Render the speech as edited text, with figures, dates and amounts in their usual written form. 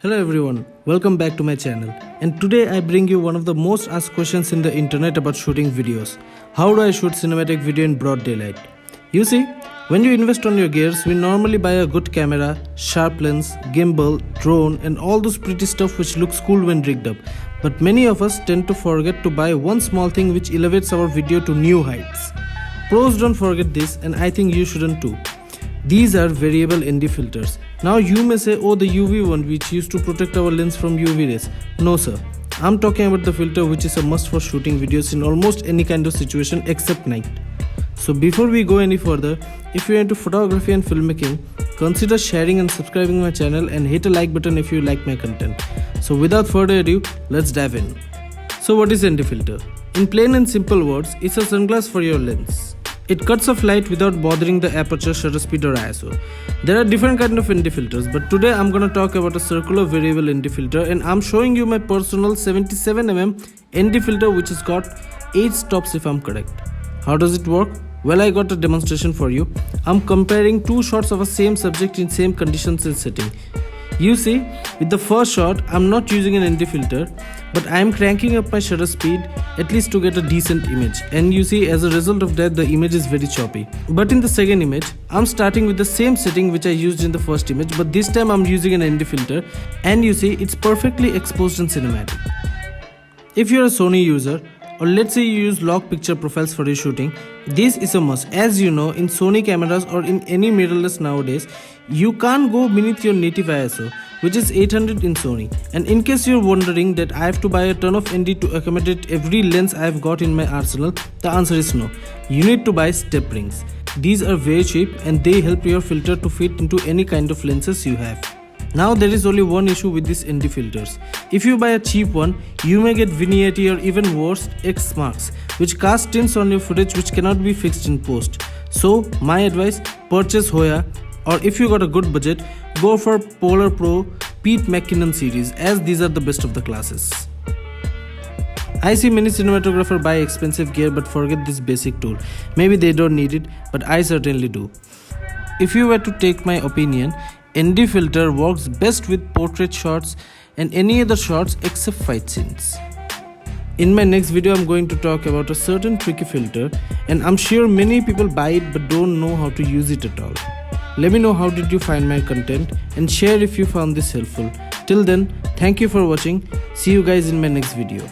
Hello everyone, welcome back to my channel, and today I bring you one of the most asked questions in the internet about shooting videos. How do I shoot cinematic video in broad daylight? You see, when you invest on your gears, we normally buy a good camera, sharp lens, gimbal, drone and all those pretty stuff which looks cool when rigged up. But many of us tend to forget to buy one small thing which elevates our video to new heights. Pros don't forget this, and I think you shouldn't too. These are variable ND filters. Now you may say, oh, the UV one which used to protect our lens from UV rays. No sir, I'm talking about the filter which is a must for shooting videos in almost any kind of situation except night. So before we go any further, if you're into photography and filmmaking, consider sharing and subscribing my channel and hit a like button if you like my content. So without further ado, let's dive in. So what is ND filter? In plain and simple words, it's a sunglass for your lens. It cuts off light without bothering the aperture, shutter speed or ISO. There are different kinds of ND filters, but today I'm gonna talk about a circular variable ND filter, and I'm showing you my personal 77mm ND filter which has got 8 stops if I'm correct. How does it work? Well, I got a demonstration for you. I'm comparing two shots of a same subject in same conditions and setting. You see, with the first shot, I'm not using an ND filter, but I am cranking up my shutter speed at least to get a decent image, and you see as a result of that the image is very choppy. But in the second image, I'm starting with the same setting which I used in the first image, but this time I'm using an ND filter, and you see it's perfectly exposed and cinematic. If you're a Sony user, or let's say you use log picture profiles for your shooting, this is a must. As you know, in Sony cameras or in any mirrorless nowadays, you can't go beneath your native ISO, which is 800 in Sony. And in case you're wondering that I have to buy a ton of ND to accommodate every lens I've got in my arsenal, the answer is no. You need to buy step rings. These are very cheap and they help your filter to fit into any kind of lenses you have. Now there is only one issue with these ND filters. If you buy a cheap one, you may get vignette or even worse, X marks, which cast tints on your footage which cannot be fixed in post. So my advice, purchase Hoya, or if you got a good budget, go for Polar Pro Pete McKinnon series, as these are the best of the classes. I see many cinematographers buy expensive gear but forget this basic tool. Maybe they don't need it, but I certainly do. If you were to take my opinion, ND filter works best with portrait shots and any other shots except fight scenes. In my next video, I'm going to talk about a certain tricky filter, and I'm sure many people buy it but don't know how to use it at all. Let me know how did you find my content and share if you found this helpful. Till then, thank you for watching. See you guys in my next video.